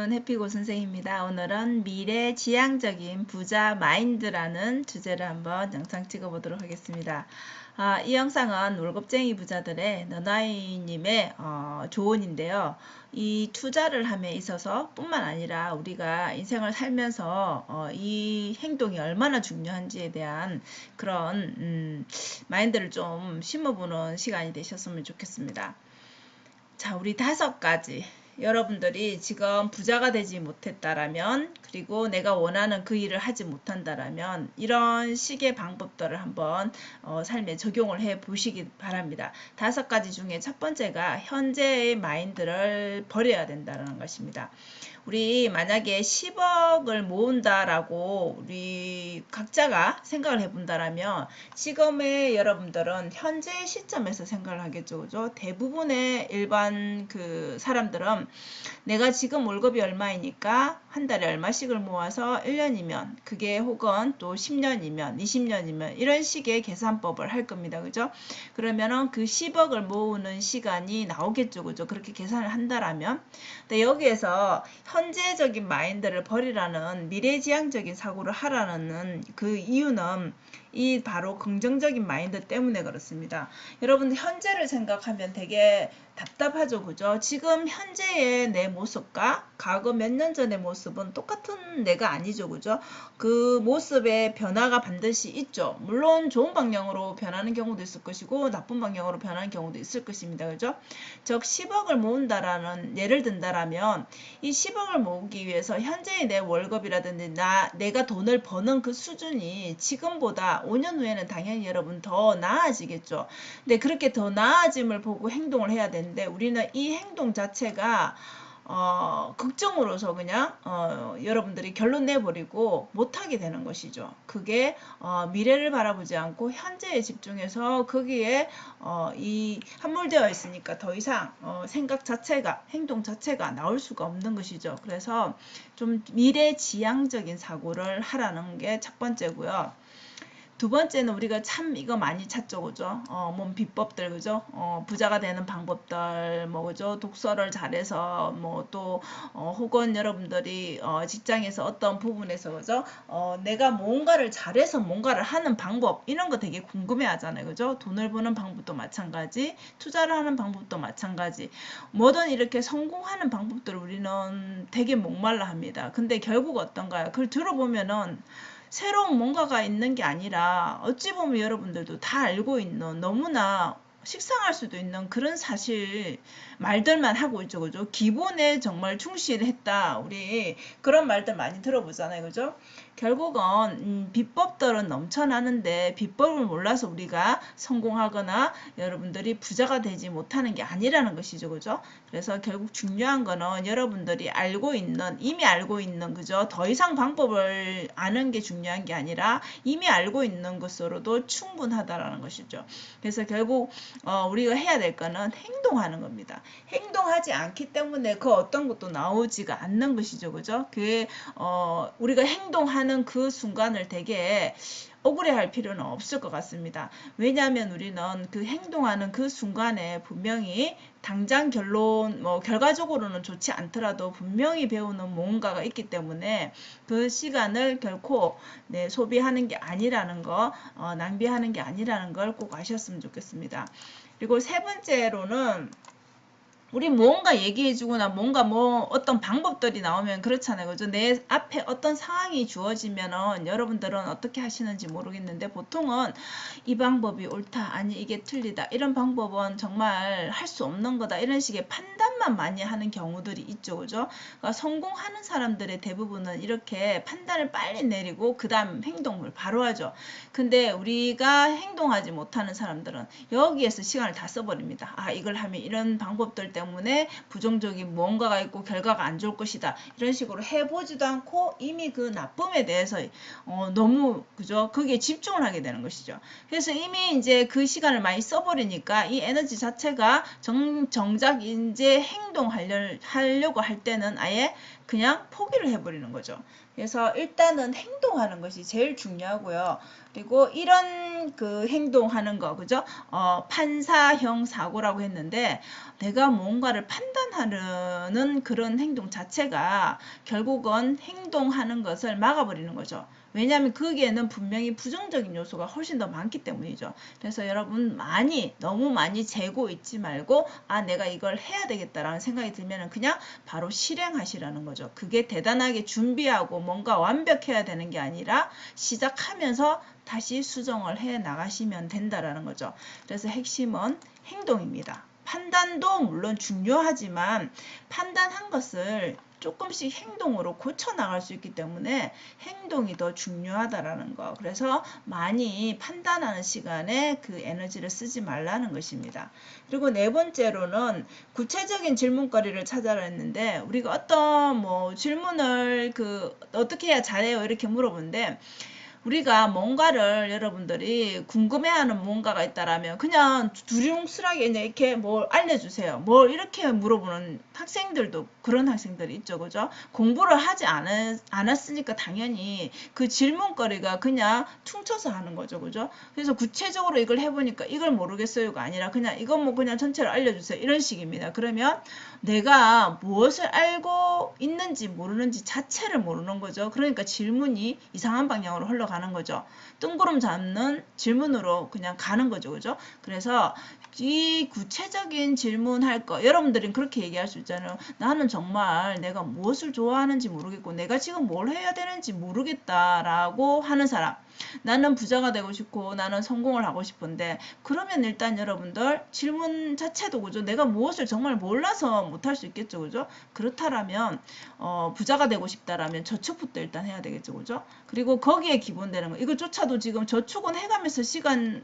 여러분, 해피고 선생입니다. 오늘은 미래지향적인 부자 마인드라는 주제를 한번 영상 찍어보도록 하겠습니다. 이 영상은 월급쟁이 부자들의 너나이님의 조언인데요. 이 투자를 함에 있어서 뿐만 아니라 우리가 인생을 살면서 이 행동이 얼마나 중요한지에 대한 그런 마인드를 좀 심어보는 시간이 되셨으면 좋겠습니다. 자, 우리 5가지. 여러분들이 지금 부자가 되지 못했다라면, 그리고 내가 원하는 그 일을 하지 못한다라면, 이런 식의 방법들을 한번 삶에 적용을 해 보시기 바랍니다. 5가지 중에 첫 번째가 현재의 마인드를 버려야 된다는 것입니다. 우리 만약에 10억을 모은다라고 우리 각자가 생각을 해본다라면 지금의 여러분들은 현재 시점에서 생각을 하겠죠. 그죠? 대부분의 일반 그 사람들은 내가 지금 월급이 얼마이니까 한 달에 얼마씩을 모아서 1년이면 그게 혹은 또 10년이면 20년이면 이런 식의 계산법을 할 겁니다. 그죠? 그러면은 그 10억을 모으는 시간이 나오겠죠. 그죠? 그렇게 계산을 한다라면. 근데 여기에서 현재적인 마인드를 버리라는 미래지향적인 사고를 하라는 그 이유는 이 바로 긍정적인 마인드 때문에 그렇습니다. 여러분 현재를 생각하면 되게 답답하죠. 그죠? 지금 현재의 내 모습과 과거 몇 년 전의 모습은 똑같은 내가 아니죠. 그죠? 그 모습의 변화가 반드시 있죠. 물론 좋은 방향으로 변하는 경우도 있을 것이고 나쁜 방향으로 변하는 경우도 있을 것입니다. 그죠? 즉 10억을 모은다라는 예를 든다라면 이 10억을 모으기 위해서 현재의 내 월급이라든지 내가 돈을 버는 그 수준이 지금보다 5년 후에는 당연히 여러분 더 나아지겠죠. 근데 그렇게 더 나아짐을 보고 행동을 해야 되는데 우리는 이 행동 자체가 극정으로서 그냥 여러분들이 결론 내버리고 못하게 되는 것이죠. 그게 미래를 바라보지 않고 현재에 집중해서 거기에 이 함몰되어 있으니까 더 이상 생각 자체가 행동 자체가 나올 수가 없는 것이죠. 그래서 좀 미래지향적인 사고를 하라는 게 첫 번째고요. 두 번째는 우리가 참 이거 많이 찾죠. 그죠? 몸 비법들, 그죠? 부자가 되는 방법들, 뭐, 그죠? 독서를 잘해서, 뭐, 또, 혹은 여러분들이, 직장에서 어떤 부분에서, 그죠? 내가 뭔가를 잘해서 뭔가를 하는 방법, 이런 거 되게 궁금해 하잖아요. 그죠? 돈을 버는 방법도 마찬가지, 투자를 하는 방법도 마찬가지, 뭐든 이렇게 성공하는 방법들을 우리는 되게 목말라 합니다. 근데 결국 어떤가요? 그걸 들어보면은, 새로운 뭔가가 있는 게 아니라 어찌 보면 여러분들도 다 알고 있는 너무나 식상할 수도 있는 그런 사실 말들만 하고 있죠. 그죠? 기본에 정말 충실했다. 우리 그런 말들 많이 들어보잖아요. 그죠? 결국은 비법들은 넘쳐나는데 비법을 몰라서 우리가 성공하거나 여러분들이 부자가 되지 못하는 게 아니라는 것이죠. 그죠? 그래서 결국 중요한 거는 여러분들이 이미 알고 있는 그죠? 더 이상 방법을 아는 게 중요한 게 아니라 이미 알고 있는 것으로도 충분하다라는 것이죠. 그래서 결국 우리가 해야 될 거는 행동하는 겁니다. 행동하지 않기 때문에 그 어떤 것도 나오지가 않는 것이죠. 그죠? 우리가 행동하는 그 순간을 되게 억울해할 필요는 없을 것 같습니다. 왜냐하면 우리는 그 행동하는 그 순간에 분명히 당장 결과적으로는 좋지 않더라도 분명히 배우는 뭔가가 있기 때문에 그 시간을 결코 소비하는 게 아니라는 거, 낭비하는 게 아니라는 걸 꼭 아셨으면 좋겠습니다. 그리고 세 번째로는 우리 뭔가 얘기해주거나 뭔가 어떤 방법들이 나오면 그렇잖아요. 그죠? 내 앞에 어떤 상황이 주어지면은 여러분들은 어떻게 하시는지 모르겠는데 보통은 이 방법이 옳다, 아니 이게 틀리다, 이런 방법은 정말 할 수 없는 거다, 이런 식의 판단만 많이 하는 경우들이 있죠. 그죠? 그러니까 성공하는 사람들의 대부분은 이렇게 판단을 빨리 내리고 그 다음 행동을 바로 하죠. 근데 우리가 행동하지 못하는 사람들은 여기에서 시간을 다 써버립니다. 이걸 하면 이런 방법들 때문에 부정적인 뭔가가 있고 결과가 안 좋을 것이다. 이런 식으로 해보지도 않고 이미 그 나쁨에 대해서 너무 그죠? 거기에 집중을 하게 되는 것이죠. 그래서 이미 이제 그 시간을 많이 써버리니까 이 에너지 자체가 정작 이제 행동하려고 할 때는 아예 그냥 포기를 해버리는 거죠. 그래서 일단은 행동하는 것이 제일 중요하고요. 그리고 이런 그 행동하는 거, 그죠? 판사형 사고라고 했는데, 내가 뭔가를 판단하는 그런 행동 자체가 결국은 행동하는 것을 막아버리는 거죠. 왜냐하면 거기에는 분명히 부정적인 요소가 훨씬 더 많기 때문이죠. 그래서 여러분 너무 많이 재고 있지 말고, 내가 이걸 해야 되겠다라는 생각이 들면 그냥 바로 실행하시라는 거죠. 그게 대단하게 준비하고 뭔가 완벽해야 되는 게 아니라 시작하면서 다시 수정을 해 나가시면 된다라는 거죠. 그래서 핵심은 행동입니다. 판단도 물론 중요하지만 판단한 것을 조금씩 행동으로 고쳐 나갈 수 있기 때문에 행동이 더 중요하다라는 거. 그래서 많이 판단하는 시간에 그 에너지를 쓰지 말라는 것입니다. 그리고 네 번째로는 구체적인 질문거리를 찾아라 했는데, 우리가 어떤 질문을 어떻게 해야 잘해요 이렇게 물어보는데, 우리가 뭔가를 여러분들이 궁금해하는 뭔가가 있다라면 그냥 두리뭉술하게 이렇게 뭘 알려주세요. 뭘 이렇게 물어보는 학생들도 그런 학생들이 있죠. 그죠? 공부를 하지 않았으니까 당연히 그 질문거리가 그냥 퉁쳐서 하는 거죠. 그죠? 그래서 구체적으로 이걸 해보니까 이걸 모르겠어요가 아니라 그냥 이건 그냥 전체를 알려주세요. 이런 식입니다. 그러면 내가 무엇을 알고 있는지 모르는지 자체를 모르는 거죠. 그러니까 질문이 이상한 방향으로 흘러가는 거죠. 뜬구름 잡는 질문으로 그냥 가는 거죠. 그죠? 그래서 이 구체적인 질문할 거, 여러분들은 그렇게 얘기할 수 있잖아요. 나는 정말 내가 무엇을 좋아하는지 모르겠고 내가 지금 뭘 해야 되는지 모르겠다라고 하는 사람, 나는 부자가 되고 싶고 나는 성공을 하고 싶은데, 그러면 일단 여러분들 질문 자체도 그죠? 내가 무엇을 정말 몰라서 못할 수 있겠죠. 그죠? 그렇다라면 부자가 되고 싶다라면 저축부터 일단 해야 되겠죠. 그죠? 그리고 거기에 기본되는 거, 이거조차도 지금 저축은 해가면서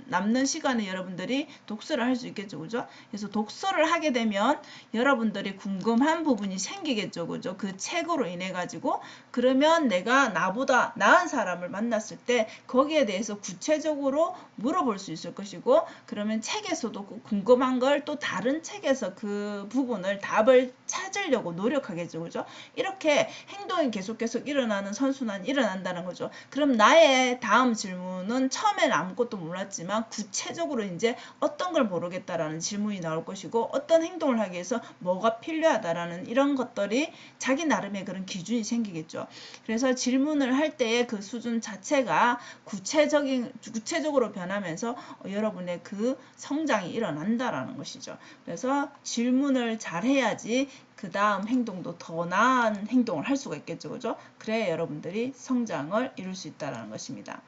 남는 시간에 여러분들이 독서를 할 수 있겠죠. 그죠? 그래서 독서를 하게 되면 여러분들이 궁금한 부분이 생기겠죠. 그죠? 그 책으로 인해 가지고, 그러면 내가 나보다 나은 사람을 만났을 때 거기에 대해서 구체적으로 물어볼 수 있을 것이고, 그러면 책에서도 궁금한 걸 또 다른 책에서 그 부분을 답을 찾으려고 노력하겠죠. 그죠? 이렇게 행동이 계속 일어나는 선순환이 일어난다는 거죠. 그럼 나의 다음 질문은 처음에는 아무것도 몰랐지만 구체적으로 이제 어떤 걸 모르겠다라는 질문이 나올 것이고, 어떤 행동을 하기 위해서 뭐가 필요하다라는 이런 것들이 자기 나름의 그런 기준이 생기겠죠. 그래서 질문을 할 때의 그 수준 자체가 구체적으로 변하면서 여러분의 그 성장이 일어난다라는 것이죠. 그래서 질문을 잘 해야지 그 다음 행동도 더 나은 행동을 할 수가 있겠죠. 그죠? 그래야 여러분들이 성장을 이룰 수 있다는 것입니다.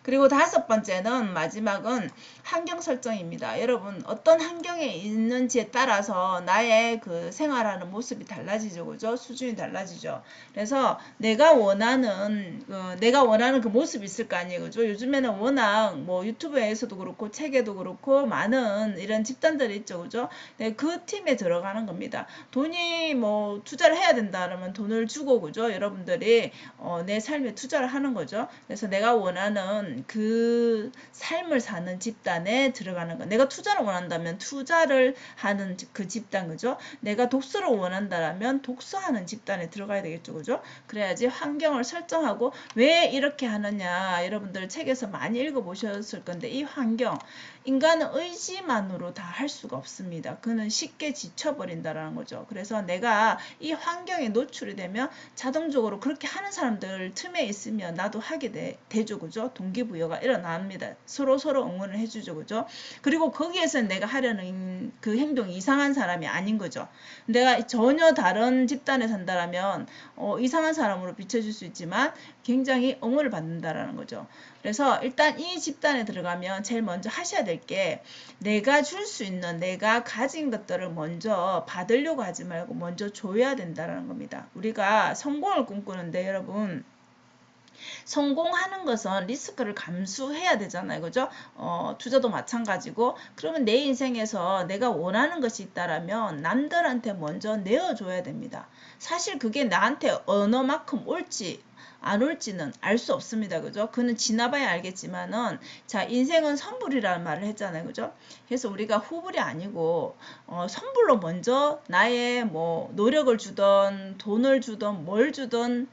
그리고 다섯 번째는, 마지막은 환경 설정입니다. 여러분, 어떤 환경에 있는지에 따라서 나의 그 생활하는 모습이 달라지죠. 그죠? 수준이 달라지죠. 그래서 내가 원하는 그 모습이 있을 거 아니에요. 그죠? 요즘에는 워낙 유튜브에서도 그렇고 책에도 그렇고 많은 이런 집단들이 있죠. 그죠? 네, 그 팀에 들어가는 겁니다. 돈이 투자를 해야 된다 그러면 돈을 주고, 그죠? 여러분들이 내 삶에 투자를 하는 거죠. 그래서 내가 원하는 그 삶을 사는 집단에 들어가는 거. 내가 투자를 원한다면 투자를 하는 그 집단, 그죠? 내가 독서를 원한다면 독서하는 집단에 들어가야 되겠죠. 그죠? 그래야지 환경을 설정하고, 왜 이렇게 하느냐, 여러분들 책에서 많이 읽어보셨을 건데, 이 환경, 인간은 의지만으로 다 할 수가 없습니다. 그는 쉽게 지쳐버린다라는 거죠. 그래서 내가 이 환경에 노출이 되면 자동적으로 그렇게 하는 사람들 틈에 있으면 나도 하게 되죠. 그죠? 동기부여가 일어납니다. 서로 응원을 해주죠. 그죠? 그리고 거기에서 내가 하려는 그 행동이 이상한 사람이 아닌 거죠. 내가 전혀 다른 집단에 산다면 이상한 사람으로 비춰질 수 있지만 굉장히 응원을 받는다라는 거죠. 그래서 일단 이 집단에 들어가면 제일 먼저 하셔야 될 게, 내가 줄 수 있는, 내가 가진 것들을 먼저 받으려고 하지 말고 먼저 줘야 된다는 겁니다. 우리가 성공을 꿈꾸는데 여러분, 성공하는 것은 리스크를 감수해야 되잖아요. 그죠? 투자도 마찬가지고, 그러면 내 인생에서 내가 원하는 것이 있다라면 남들한테 먼저 내어줘야 됩니다. 사실 그게 나한테 어느 만큼 올지 안 올지는 알 수 없습니다. 그죠? 그는 지나봐야 알겠지만은, 자, 인생은 선불이라는 말을 했잖아요. 그죠? 그래서 우리가 후불이 아니고, 선불로 먼저 나의 뭐, 노력을 주던, 돈을 주던, 뭘 주던,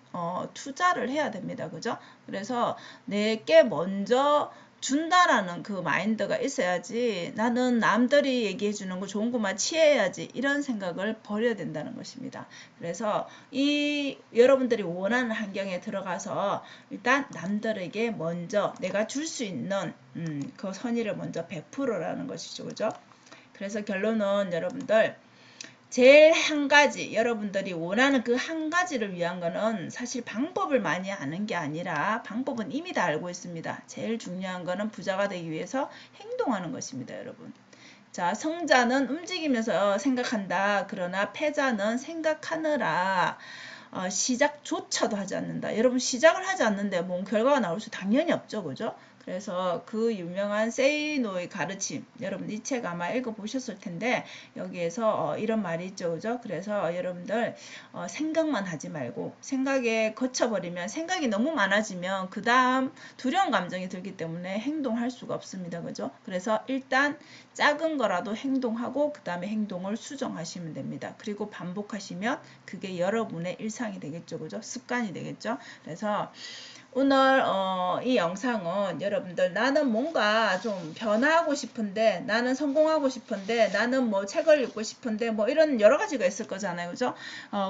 투자를 해야 됩니다. 그죠? 그래서 내게 먼저 준다라는 그 마인드가 있어야지, 나는 남들이 얘기해 주는 거 좋은 것만 취해야지, 이런 생각을 버려야 된다는 것입니다. 그래서 이 여러분들이 원하는 환경에 들어가서 일단 남들에게 먼저 내가 줄 수 있는 그 선의를 먼저 베풀어라는 것이죠. 그죠? 그래서 결론은 여러분들, 제일 한 가지, 여러분들이 원하는 그 한 가지를 위한 거는 사실 방법을 많이 아는 게 아니라, 방법은 이미 다 알고 있습니다. 제일 중요한 거는 부자가 되기 위해서 행동하는 것입니다, 여러분. 자, 성자는 움직이면서 생각한다. 그러나 패자는 생각하느라 시작조차도 하지 않는다. 여러분, 시작을 하지 않는데 뭔 결과가 나올 수 당연히 없죠. 그죠? 그래서 그 유명한 세이노의 가르침, 여러분 이 책 아마 읽어보셨을 텐데, 여기에서 이런 말이 있죠. 그죠? 그래서 여러분들 생각만 하지 말고, 생각에 거쳐버리면, 생각이 너무 많아지면 그 다음 두려운 감정이 들기 때문에 행동할 수가 없습니다. 그죠? 그래서 일단 작은 거라도 행동하고 그 다음에 행동을 수정하시면 됩니다. 그리고 반복하시면 그게 여러분의 일상이 되겠죠. 그죠? 습관이 되겠죠. 그래서 오늘 이 영상은 여러분들, 나는 뭔가 좀 변화하고 싶은데, 나는 성공하고 싶은데, 나는 뭐 책을 읽고 싶은데, 뭐 이런 여러 가지가 있을 거잖아요. 그죠?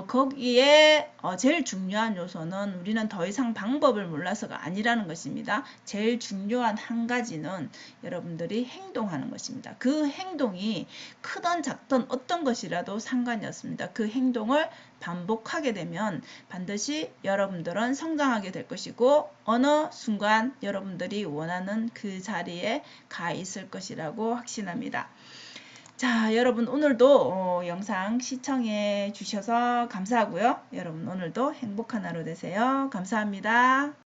거기에 제일 중요한 요소는 우리는 더 이상 방법을 몰라서가 아니라는 것입니다. 제일 중요한 한 가지는 여러분들이 행동하는 것입니다. 그 행동이 크든 작든 어떤 것이라도 상관이 없습니다. 그 행동을 반복하게 되면 반드시 여러분들은 성장하게 될 것이고, 어느 순간 여러분들이 원하는 그 자리에 가 있을 것이라고 확신합니다. 자, 여러분 오늘도 영상 시청해 주셔서 감사하고요. 여러분 오늘도 행복한 하루 되세요. 감사합니다.